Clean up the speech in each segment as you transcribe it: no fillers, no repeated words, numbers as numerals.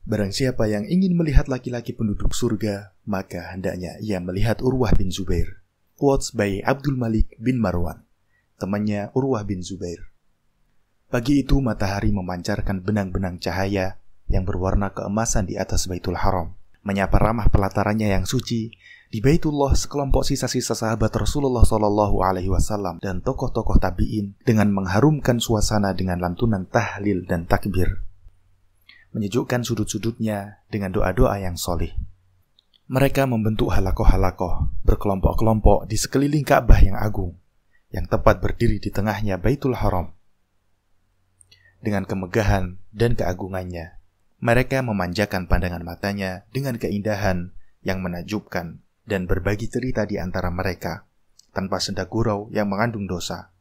Barang siapa yang ingin melihat laki-laki penduduk surga, maka hendaknya ia melihat Urwah bin Zubair. Quotes by Abdul Malik bin Marwan, temannya Urwah bin Zubair. Pagi itu matahari memancarkan benang-benang cahaya yang berwarna keemasan di atas Baitul Haram, menyapa ramah pelatarannya yang suci. Di Baitullah, sekelompok sisa-sisa sahabat Rasulullah SAW dan tokoh-tokoh tabi'in dengan mengharumkan suasana dengan lantunan tahlil dan takbir, menyejukkan sudut-sudutnya dengan doa-doa yang solih. Mereka membentuk halakoh-halakoh berkelompok-kelompok di sekeliling Ka'bah yang agung, yang tepat berdiri di tengahnya Baitul Haram. Dengan kemegahan dan keagungannya, mereka memanjakan pandangan matanya dengan keindahan yang menakjubkan dan berbagi cerita di antara mereka, tanpa senda gurau yang mengandung dosa.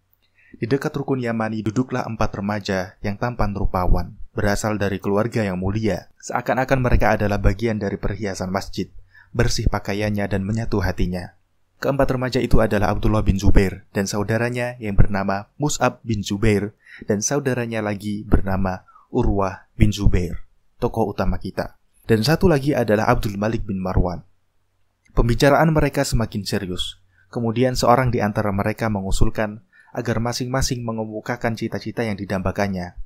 Di dekat rukun Yamani duduklah 4 remaja yang tampan rupawan, berasal dari keluarga yang mulia, seakan-akan mereka adalah bagian dari perhiasan masjid, bersih pakaiannya dan menyatu hatinya. Keempat remaja itu adalah Abdullah bin Zubair dan saudaranya yang bernama Mus'ab bin Zubair dan saudaranya lagi bernama Urwah bin Zubair, tokoh utama kita. Dan satu lagi adalah Abdul Malik bin Marwan. Pembicaraan mereka semakin serius. Kemudian seorang di antara mereka mengusulkan agar masing-masing mengemukakan cita-cita yang didambakannya.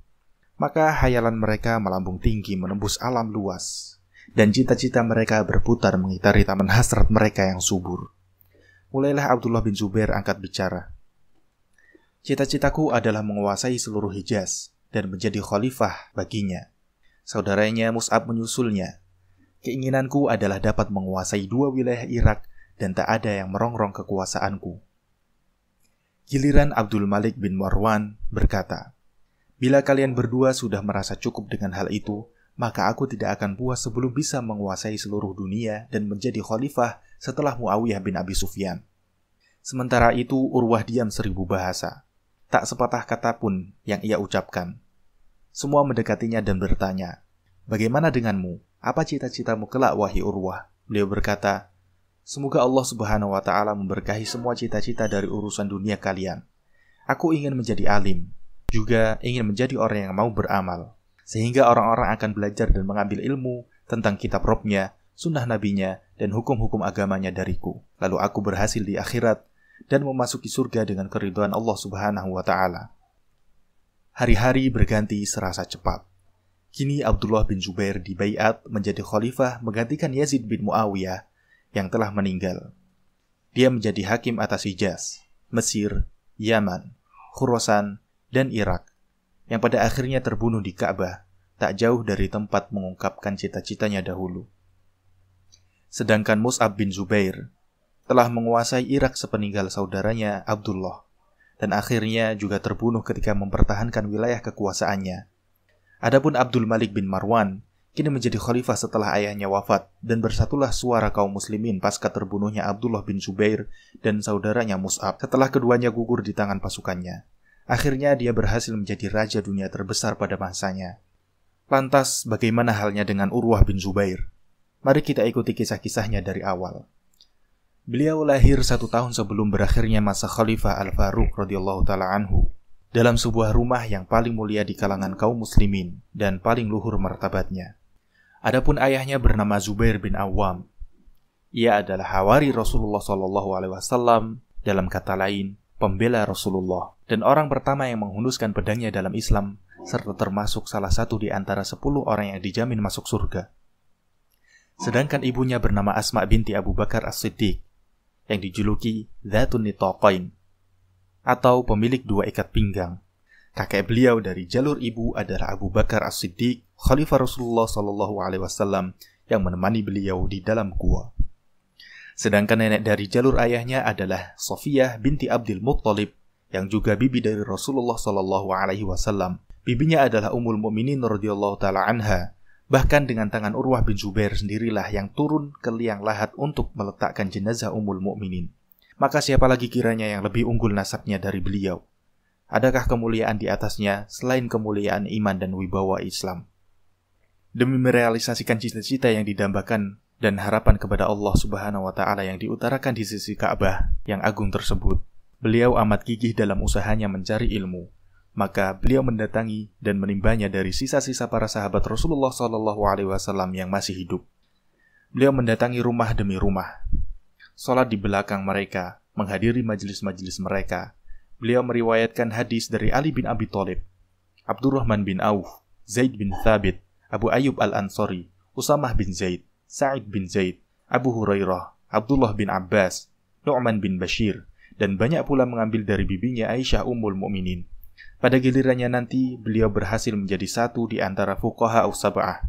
Maka hayalan mereka melambung tinggi menembus alam luas, dan cita-cita mereka berputar mengitari taman hasrat mereka yang subur. Mulailah Abdullah bin Zubair angkat bicara. Cita-citaku adalah menguasai seluruh Hijaz dan menjadi khalifah baginya. Saudaranya Mus'ab menyusulnya. Keinginanku adalah dapat menguasai 2 wilayah Irak dan tak ada yang merongrong kekuasaanku. Giliran Abdul Malik bin Marwan berkata, bila kalian berdua sudah merasa cukup dengan hal itu, maka aku tidak akan puas sebelum bisa menguasai seluruh dunia dan menjadi khalifah setelah Muawiyah bin Abi Sufyan. Sementara itu Urwah diam 1000 bahasa. Tak sepatah kata pun yang ia ucapkan. Semua mendekatinya dan bertanya, bagaimana denganmu? Apa cita-citamu kelak, wahai Urwah? Beliau berkata, semoga Allah Subhanahu wa Ta'ala memberkahi semua cita-cita dari urusan dunia kalian. Aku ingin menjadi alim, juga ingin menjadi orang yang mau beramal, sehingga orang-orang akan belajar dan mengambil ilmu tentang kitab Rabb-Nya, sunnah Nabi-Nya, dan hukum-hukum agamanya dariku. Lalu aku berhasil di akhirat dan memasuki surga dengan keridhaan Allah Subhanahu wa Ta'ala. Hari-hari berganti serasa cepat. Kini Abdullah bin Zubair dibaiat menjadi khalifah menggantikan Yazid bin Muawiyah yang telah meninggal. Dia menjadi hakim atas Hijaz, Mesir, Yaman, Khurasan, dan Irak, yang pada akhirnya terbunuh di Ka'bah, tak jauh dari tempat mengungkapkan cita-citanya dahulu. Sedangkan Mus'ab bin Zubair telah menguasai Irak sepeninggal saudaranya Abdullah, dan akhirnya juga terbunuh ketika mempertahankan wilayah kekuasaannya. Adapun Abdul Malik bin Marwan kini menjadi khalifah setelah ayahnya wafat, dan bersatulah suara kaum muslimin pasca terbunuhnya Abdullah bin Zubair dan saudaranya Mus'ab setelah keduanya gugur di tangan pasukannya. Akhirnya dia berhasil menjadi raja dunia terbesar pada masanya. Lantas bagaimana halnya dengan Urwah bin Zubair? Mari kita ikuti kisah-kisahnya dari awal. Beliau lahir 1 tahun sebelum berakhirnya masa Khalifah Al-Faruq radhiyallahu ta'ala anhu, dalam sebuah rumah yang paling mulia di kalangan kaum muslimin dan paling luhur martabatnya. Adapun ayahnya bernama Zubair bin Awam. Ia adalah hawari Rasulullah SAW, dalam kata lain, pembela Rasulullah, dan orang pertama yang menghunuskan pedangnya dalam Islam, serta termasuk salah satu di antara 10 orang yang dijamin masuk surga. Sedangkan ibunya bernama Asma binti Abu Bakar As-Siddiq, yang dijuluki Dzatun Nitaqain, atau pemilik 2 ikat pinggang. Kakek beliau dari jalur ibu adalah Abu Bakar As-Siddiq, Khalifah Rasulullah SAW, yang menemani beliau di dalam gua. Sedangkan nenek dari jalur ayahnya adalah Sofiyah binti Abdul Muttalib, yang juga bibi dari Rasulullah SAW. Bibinya adalah Ummul Mukminin radhiyallahu ta'ala anha. Bahkan dengan tangan Urwah bin Zubair sendirilah yang turun ke liang lahat untuk meletakkan jenazah Ummul Mukminin. Maka siapa lagi kiranya yang lebih unggul nasabnya dari beliau? Adakah kemuliaan di atasnya selain kemuliaan iman dan wibawa Islam? Demi merealisasikan cita-cita yang didambakan dan harapan kepada Allah Subhanahu wa Ta'ala yang diutarakan di sisi Ka'bah yang agung tersebut, beliau amat gigih dalam usahanya mencari ilmu, maka beliau mendatangi dan menimbanya dari sisa-sisa para sahabat Rasulullah SAW yang masih hidup. Beliau mendatangi rumah demi rumah, sholat di belakang mereka, menghadiri majelis-majelis mereka. Beliau meriwayatkan hadis dari Ali bin Abi Thalib, Abdurrahman bin Auf, Zaid bin Thabit, Abu Ayyub al-Ansari, Usamah bin Zaid, Sa'id bin Zaid, Abu Hurairah, Abdullah bin Abbas, Nu'man bin Bashir, dan banyak pula mengambil dari bibinya Aisyah Ummul Mukminin. Pada gilirannya nanti, beliau berhasil menjadi satu di antara fuqaha as-sab'ah.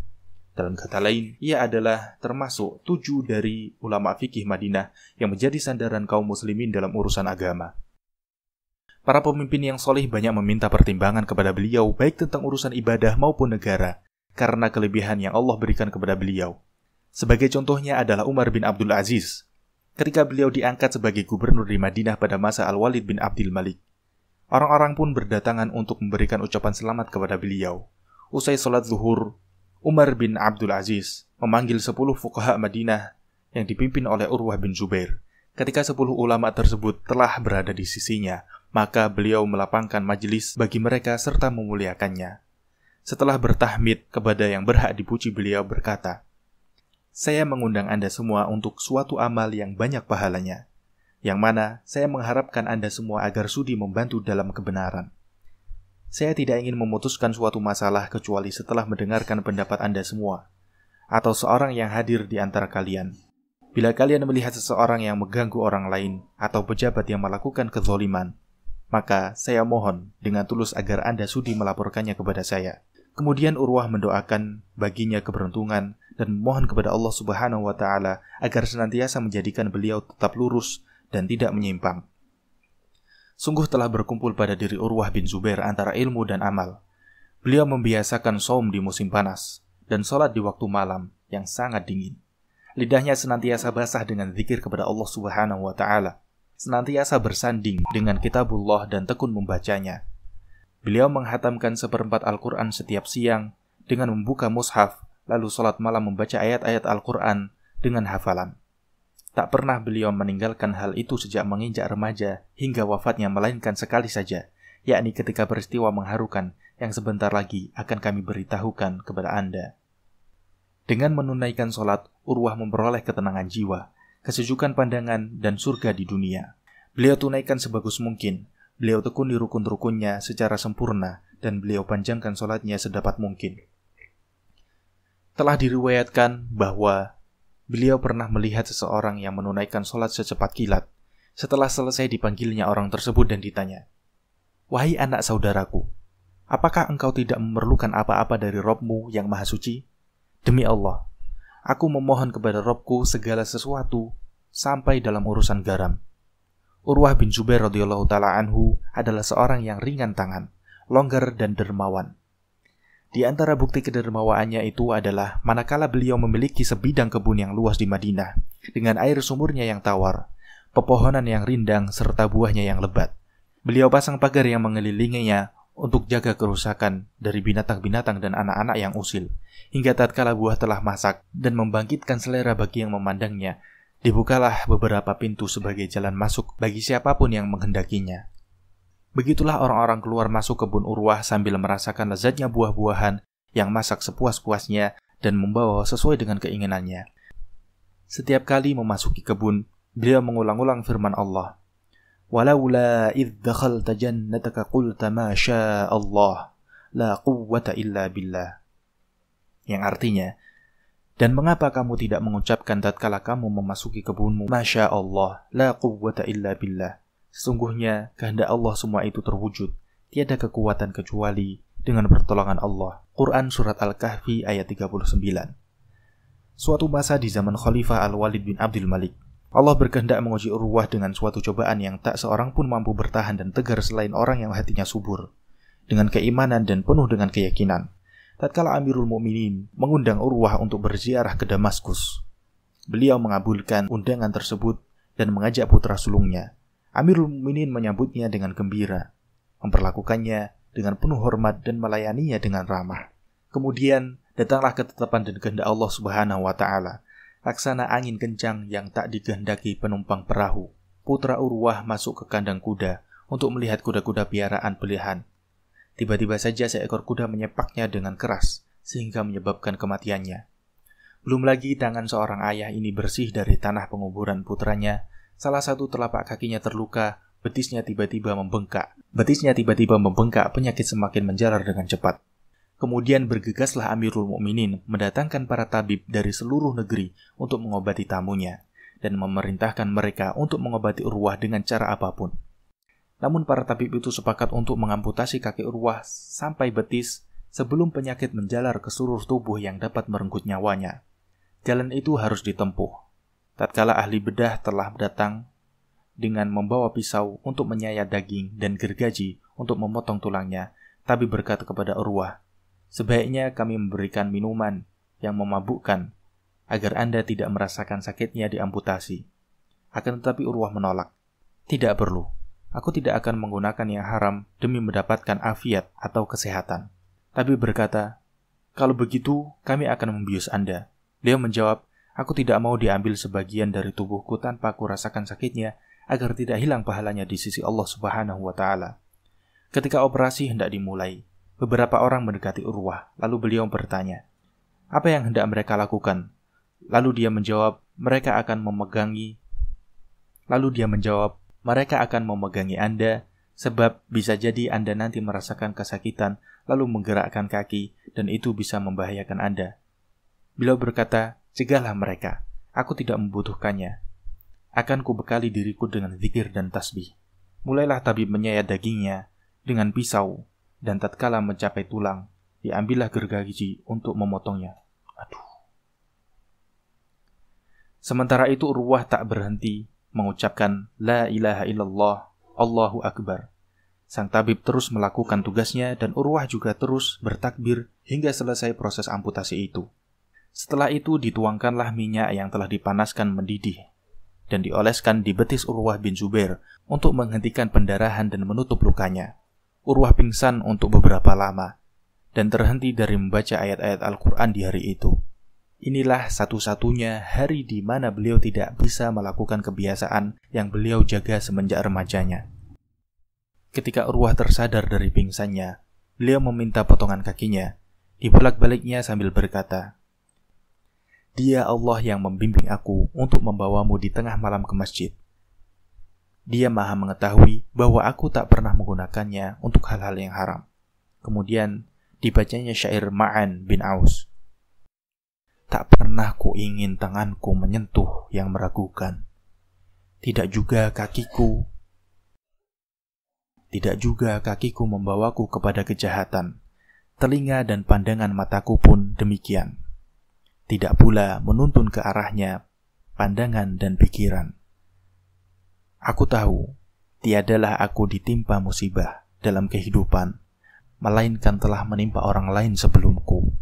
Dalam kata lain, ia adalah termasuk 7 dari ulama fikih Madinah yang menjadi sandaran kaum muslimin dalam urusan agama. Para pemimpin yang solih banyak meminta pertimbangan kepada beliau baik tentang urusan ibadah maupun negara, karena kelebihan yang Allah berikan kepada beliau. Sebagai contohnya adalah Umar bin Abdul Aziz, ketika beliau diangkat sebagai gubernur di Madinah pada masa Al-Walid bin Abdul Malik. Orang-orang pun berdatangan untuk memberikan ucapan selamat kepada beliau. Usai sholat zuhur, Umar bin Abdul Aziz memanggil 10 fuqaha Madinah yang dipimpin oleh Urwah bin Zubair. Ketika 10 ulama tersebut telah berada di sisinya, maka beliau melapangkan majelis bagi mereka serta memuliakannya. Setelah bertahmid kepada yang berhak dipuji, beliau berkata, "Saya mengundang Anda semua untuk suatu amal yang banyak pahalanya, yang mana saya mengharapkan Anda semua agar sudi membantu dalam kebenaran. Saya tidak ingin memutuskan suatu masalah kecuali setelah mendengarkan pendapat Anda semua, atau seorang yang hadir di antara kalian. Bila kalian melihat seseorang yang mengganggu orang lain, atau pejabat yang melakukan kezaliman, maka saya mohon dengan tulus agar Anda sudi melaporkannya kepada saya." Kemudian Urwah mendoakan baginya keberuntungan dan memohon kepada Allah Subhanahu wa Ta'ala agar senantiasa menjadikan beliau tetap lurus dan tidak menyimpang. Sungguh telah berkumpul pada diri Urwah bin Zubair antara ilmu dan amal. Beliau membiasakan shaum di musim panas dan sholat di waktu malam yang sangat dingin. Lidahnya senantiasa basah dengan zikir kepada Allah Subhanahu wa Ta'ala, senantiasa bersanding dengan kitabullah dan tekun membacanya. Beliau menghatamkan 1/4 Al-Quran setiap siang dengan membuka mushaf, lalu sholat malam membaca ayat-ayat Al-Quran dengan hafalan. Tak pernah beliau meninggalkan hal itu sejak menginjak remaja hingga wafatnya, melainkan sekali saja, yakni ketika peristiwa mengharukan yang sebentar lagi akan kami beritahukan kepada Anda. Dengan menunaikan sholat, Urwah memperoleh ketenangan jiwa, kesejukan pandangan, dan surga di dunia. Beliau tunaikan sebagus mungkin, beliau tekuni rukun-rukunnya secara sempurna, dan beliau panjangkan sholatnya sedapat mungkin. Telah diriwayatkan bahwa beliau pernah melihat seseorang yang menunaikan sholat secepat kilat. Setelah selesai dipanggilnya orang tersebut dan ditanya, "Wahai anak saudaraku, apakah engkau tidak memerlukan apa-apa dari Rabb-Mu yang Maha Suci? Demi Allah, aku memohon kepada Rabb-Ku segala sesuatu sampai dalam urusan garam." Urwah bin Zubair radhiyallahu ta'ala anhu adalah seorang yang ringan tangan, longgar dan dermawan. Di antara bukti kedermawaannya itu adalah manakala beliau memiliki sebidang kebun yang luas di Madinah, dengan air sumurnya yang tawar, pepohonan yang rindang, serta buahnya yang lebat. Beliau pasang pagar yang mengelilinginya untuk jaga kerusakan dari binatang-binatang dan anak-anak yang usil, hingga tatkala buah telah masak dan membangkitkan selera bagi yang memandangnya, dibukalah beberapa pintu sebagai jalan masuk bagi siapapun yang menghendakinya. Begitulah orang-orang keluar masuk kebun Urwah sambil merasakan lezatnya buah-buahan yang masak sepuas-puasnya dan membawa sesuai dengan keinginannya. Setiap kali memasuki kebun, beliau mengulang-ulang firman Allah, "Walaula idh dakhalta jannataka qulta ma syaa Allah, la quwwata illa billah." Yang artinya, dan mengapa kamu tidak mengucapkan tatkala kamu memasuki kebunmu, Masya Allah, la quwwata illa billah. Sesungguhnya kehendak Allah semua itu terwujud, tiada kekuatan kecuali dengan pertolongan Allah. Quran Surat Al-Kahfi ayat 39. Suatu masa di zaman Khalifah Al-Walid bin Abdul Malik, Allah berkehendak menguji Urwah dengan suatu cobaan yang tak seorang pun mampu bertahan dan tegar selain orang yang hatinya subur, dengan keimanan dan penuh dengan keyakinan. Tatkala Amirul Mukminin mengundang Urwah untuk berziarah ke Damaskus, beliau mengabulkan undangan tersebut dan mengajak putra sulungnya. Amirul Mukminin menyambutnya dengan gembira, memperlakukannya dengan penuh hormat dan melayaninya dengan ramah. Kemudian datanglah ketetapan dan kehendak Allah Subhanahu wa Ta'ala, laksana angin kencang yang tak dikehendaki penumpang perahu. Putra Urwah masuk ke kandang kuda untuk melihat kuda-kuda piaraan pilihan. Tiba-tiba saja seekor kuda menyepaknya dengan keras, sehingga menyebabkan kematiannya. Belum lagi tangan seorang ayah ini bersih dari tanah penguburan putranya, salah satu telapak kakinya terluka, betisnya tiba-tiba membengkak, penyakit semakin menjalar dengan cepat. Kemudian bergegaslah Amirul Mukminin mendatangkan para tabib dari seluruh negeri untuk mengobati tamunya, dan memerintahkan mereka untuk mengobati Urwah dengan cara apapun. Namun para tabib itu sepakat untuk mengamputasi kaki Urwah sampai betis sebelum penyakit menjalar ke seluruh tubuh yang dapat merenggut nyawanya. Jalan itu harus ditempuh. Tatkala ahli bedah telah datang dengan membawa pisau untuk menyayat daging dan gergaji untuk memotong tulangnya, tabib berkata kepada Urwah, "Sebaiknya kami memberikan minuman yang memabukkan agar Anda tidak merasakan sakitnya diamputasi." Akan tetapi Urwah menolak. "Tidak perlu. Aku tidak akan menggunakan yang haram demi mendapatkan afiat atau kesehatan." Tabib berkata, "Kalau begitu, kami akan membius Anda." Beliau menjawab, "Aku tidak mau diambil sebagian dari tubuhku tanpa aku rasakan sakitnya, agar tidak hilang pahalanya di sisi Allah Subhanahu wa Ta'ala." Ketika operasi hendak dimulai, beberapa orang mendekati Urwah, lalu beliau bertanya, "Apa yang hendak mereka lakukan?" Lalu dia menjawab, mereka akan memegangi Anda, sebab bisa jadi Anda nanti merasakan kesakitan, lalu menggerakkan kaki, dan itu bisa membahayakan Anda. Beliau berkata, "Cegahlah mereka, aku tidak membutuhkannya. Akan kubekali diriku dengan zikir dan tasbih." Mulailah tabib menyayat dagingnya dengan pisau, dan tatkala mencapai tulang, diambillah gergaji untuk memotongnya. Sementara itu Urwah tak berhenti mengucapkan La ilaha illallah, Allahu Akbar. Sang tabib terus melakukan tugasnya dan Urwah juga terus bertakbir hingga selesai proses amputasi itu. Setelah itu dituangkanlah minyak yang telah dipanaskan mendidih dan dioleskan di betis Urwah bin Zubair untuk menghentikan pendarahan dan menutup lukanya. Urwah pingsan untuk beberapa lama dan terhenti dari membaca ayat-ayat Al-Quran di hari itu. Inilah satu-satunya hari di mana beliau tidak bisa melakukan kebiasaan yang beliau jaga semenjak remajanya. Ketika Urwah tersadar dari pingsannya, beliau meminta potongan kakinya, dibolak-baliknya sambil berkata, "Dia Allah yang membimbing aku untuk membawamu di tengah malam ke masjid. Dia maha mengetahui bahwa aku tak pernah menggunakannya untuk hal-hal yang haram." Kemudian dibacanya syair Ma'an bin Aus. "Tak pernah ku ingin tanganku menyentuh yang meragukan. Tidak juga kakiku membawaku kepada kejahatan. Telinga dan pandangan mataku pun demikian. Tidak pula menuntun ke arahnya pandangan dan pikiran. Aku tahu, tiadalah aku ditimpa musibah dalam kehidupan, melainkan telah menimpa orang lain sebelumku."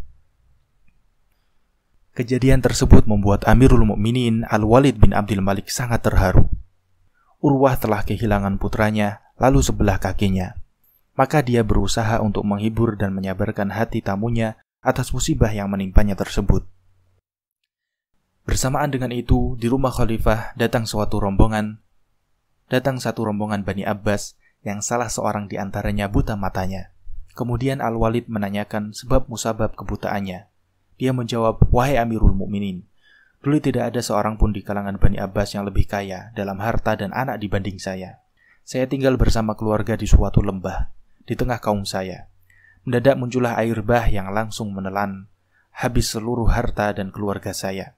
Kejadian tersebut membuat Amirul Mukminin Al-Walid bin Abdul Malik sangat terharu. Urwah telah kehilangan putranya, lalu sebelah kakinya. Maka dia berusaha untuk menghibur dan menyabarkan hati tamunya atas musibah yang menimpanya tersebut. Bersamaan dengan itu, di rumah khalifah datang satu rombongan Bani Abbas yang salah seorang di antaranya buta matanya. Kemudian Al-Walid menanyakan sebab musabab kebutaannya. Dia menjawab, "Wahai Amirul Mukminin, dulu tidak ada seorang pun di kalangan Bani Abbas yang lebih kaya dalam harta dan anak dibanding saya. Saya tinggal bersama keluarga di suatu lembah, di tengah kaum saya. Mendadak muncullah air bah yang langsung menelan habis seluruh harta dan keluarga saya.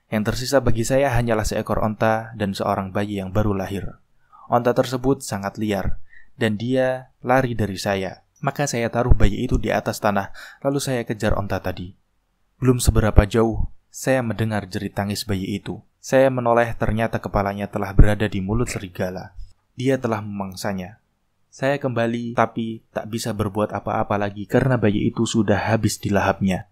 Yang tersisa bagi saya hanyalah seekor onta dan seorang bayi yang baru lahir. Onta tersebut sangat liar, dan dia lari dari saya. Maka saya taruh bayi itu di atas tanah, lalu saya kejar onta tadi. Belum seberapa jauh, saya mendengar jerit tangis bayi itu. Saya menoleh, ternyata kepalanya telah berada di mulut serigala. Dia telah memangsanya. Saya kembali, tapi tak bisa berbuat apa-apa lagi karena bayi itu sudah habis dilahapnya.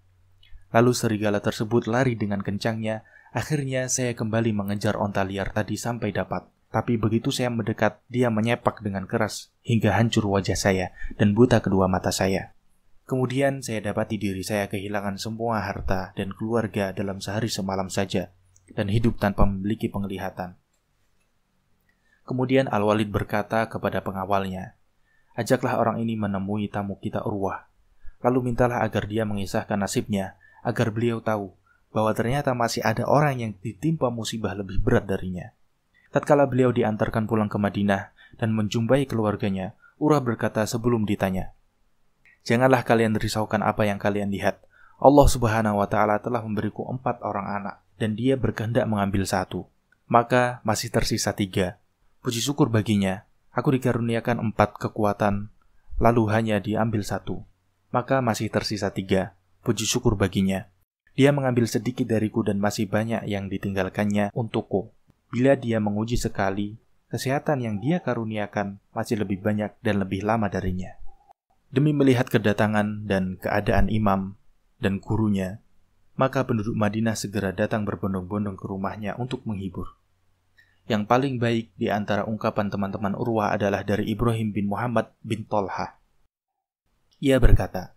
Lalu serigala tersebut lari dengan kencangnya. Akhirnya saya kembali mengejar onta liar tadi sampai dapat. Tapi begitu saya mendekat, dia menyepak dengan keras hingga hancur wajah saya dan buta kedua mata saya. Kemudian saya dapati diri saya kehilangan semua harta dan keluarga dalam sehari semalam saja dan hidup tanpa memiliki penglihatan." Kemudian Al-Walid berkata kepada pengawalnya, Ajaklah orang ini menemui tamu kita Urwah. Lalu mintalah agar dia mengisahkan nasibnya, agar beliau tahu bahwa ternyata masih ada orang yang ditimpa musibah lebih berat darinya. Tatkala beliau diantarkan pulang ke Madinah dan menjumpai keluarganya, Urwah berkata sebelum ditanya, "Janganlah kalian risaukan apa yang kalian lihat. Allah Subhanahu wa Ta'ala telah memberiku 4 orang anak, dan Dia berkehendak mengambil 1. Maka masih tersisa 3. Puji syukur baginya, aku dikaruniakan 4 kekuatan, lalu hanya diambil 1. Maka masih tersisa 3. Puji syukur baginya. Dia mengambil sedikit dariku dan masih banyak yang ditinggalkannya untukku. Bila Dia menguji sekali, kesehatan yang Dia karuniakan masih lebih banyak dan lebih lama darinya." Demi melihat kedatangan dan keadaan imam dan gurunya, maka penduduk Madinah segera datang berbondong-bondong ke rumahnya untuk menghibur. Yang paling baik di antara ungkapan teman-teman Urwah adalah dari Ibrahim bin Muhammad bin Tolhah. Ia berkata,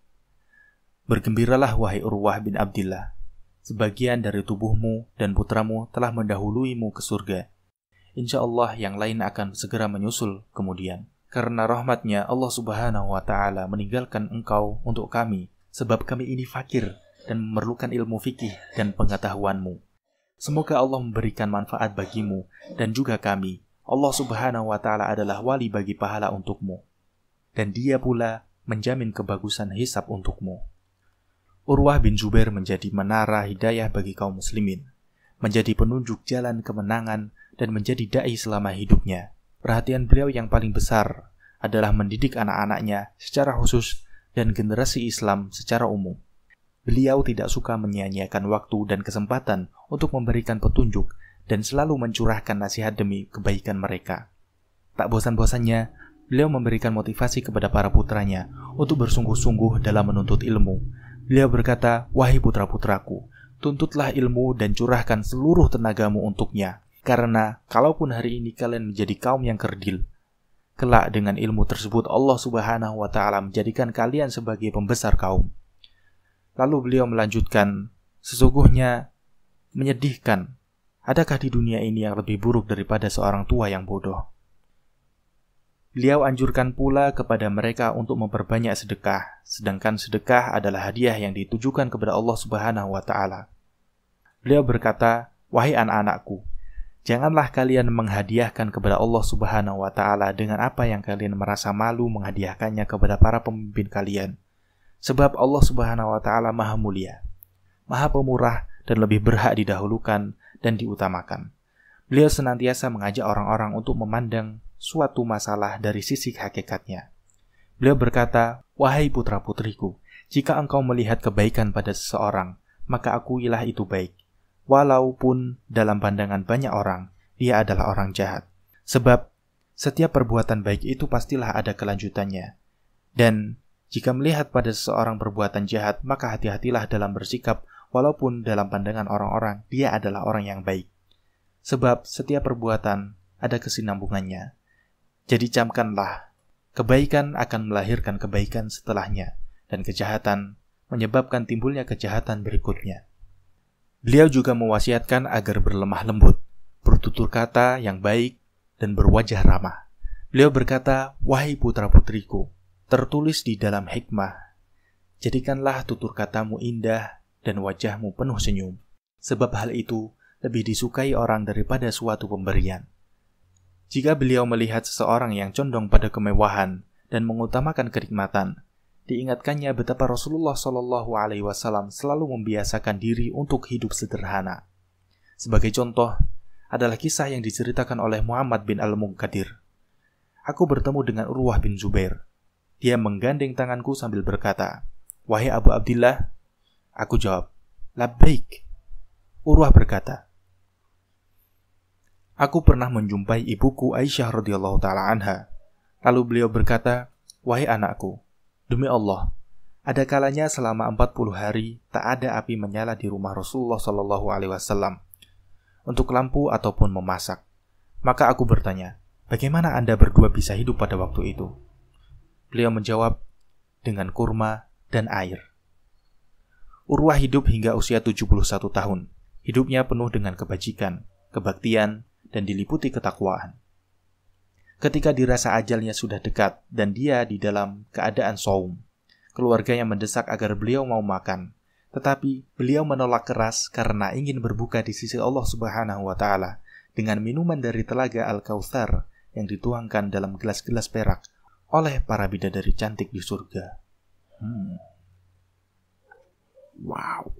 "Bergembiralah wahai Urwah bin Abdillah, sebagian dari tubuhmu dan putramu telah mendahuluimu ke surga. Insya Allah yang lain akan segera menyusul kemudian. Karena rahmatnya Allah Subhanahu wa Ta'ala meninggalkan engkau untuk kami, sebab kami ini fakir dan memerlukan ilmu fikih dan pengetahuanmu. Semoga Allah memberikan manfaat bagimu dan juga kami. Allah Subhanahu wa Ta'ala adalah wali bagi pahala untukmu, dan Dia pula menjamin kebagusan hisab untukmu." Urwah bin Zubair menjadi menara hidayah bagi kaum muslimin, menjadi penunjuk jalan kemenangan, dan menjadi dai selama hidupnya. Perhatian beliau yang paling besar adalah mendidik anak-anaknya secara khusus dan generasi Islam secara umum. Beliau tidak suka menyia-nyiakan waktu dan kesempatan untuk memberikan petunjuk dan selalu mencurahkan nasihat demi kebaikan mereka. Tak bosan-bosannya, beliau memberikan motivasi kepada para putranya untuk bersungguh-sungguh dalam menuntut ilmu. Beliau berkata, "Wahai putra-putraku, tuntutlah ilmu dan curahkan seluruh tenagamu untuknya. Karena kalaupun hari ini kalian menjadi kaum yang kerdil, kelak dengan ilmu tersebut Allah Subhanahu wa Ta'ala menjadikan kalian sebagai pembesar kaum." Lalu beliau melanjutkan, "Sesungguhnya menyedihkan, adakah di dunia ini yang lebih buruk daripada seorang tua yang bodoh?" Beliau anjurkan pula kepada mereka untuk memperbanyak sedekah, sedangkan sedekah adalah hadiah yang ditujukan kepada Allah Subhanahu wa Ta'ala. Beliau berkata, "Wahai anak-anakku, janganlah kalian menghadiahkan kepada Allah Subhanahu wa Ta'ala dengan apa yang kalian merasa malu menghadiahkannya kepada para pemimpin kalian. Sebab Allah Subhanahu wa Ta'ala Maha Mulia, Maha Pemurah, dan lebih berhak didahulukan dan diutamakan." Beliau senantiasa mengajak orang-orang untuk memandang suatu masalah dari sisi hakikatnya. Beliau berkata, "Wahai putra-putriku, jika engkau melihat kebaikan pada seseorang, maka akuilah itu baik. Walaupun dalam pandangan banyak orang, dia adalah orang jahat. Sebab setiap perbuatan baik itu pastilah ada kelanjutannya. Dan jika melihat pada seseorang perbuatan jahat, maka hati-hatilah dalam bersikap, walaupun dalam pandangan orang-orang, dia adalah orang yang baik. Sebab setiap perbuatan ada kesinambungannya. Jadi camkanlah, kebaikan akan melahirkan kebaikan setelahnya, dan kejahatan menyebabkan timbulnya kejahatan berikutnya." Beliau juga mewasiatkan agar berlemah lembut, bertutur kata yang baik, dan berwajah ramah. Beliau berkata, "Wahai putra-putriku, tertulis di dalam hikmah, jadikanlah tutur katamu indah dan wajahmu penuh senyum, sebab hal itu lebih disukai orang daripada suatu pemberian." Jika beliau melihat seseorang yang condong pada kemewahan dan mengutamakan kenikmatan, diingatkannya betapa Rasulullah SAW selalu membiasakan diri untuk hidup sederhana. Sebagai contoh adalah kisah yang diceritakan oleh Muhammad bin Al-Munkadir. "Aku bertemu dengan Urwah bin Zubair. Dia menggandeng tanganku sambil berkata, 'Wahai Abu Abdillah.' Aku jawab, 'Labbaik.' Urwah berkata, 'Aku pernah menjumpai ibuku Aisyah radhiyallahu ta'ala anha.' Lalu beliau berkata, 'Wahai anakku, demi Allah, ada kalanya selama 40 hari tak ada api menyala di rumah Rasulullah SAW untuk lampu ataupun memasak. Maka aku bertanya, bagaimana Anda berdua bisa hidup pada waktu itu?' Beliau menjawab, 'Dengan kurma dan air.' Urwah hidup hingga usia 71 tahun. Hidupnya penuh dengan kebajikan, kebaktian, dan diliputi ketakwaan. Ketika dirasa ajalnya sudah dekat dan dia di dalam keadaan shaum, keluarganya mendesak agar beliau mau makan, tetapi beliau menolak keras karena ingin berbuka di sisi Allah Subhanahu wa Ta'ala dengan minuman dari telaga Al-Kautsar yang dituangkan dalam gelas-gelas perak oleh para bidadari cantik di surga. Wow.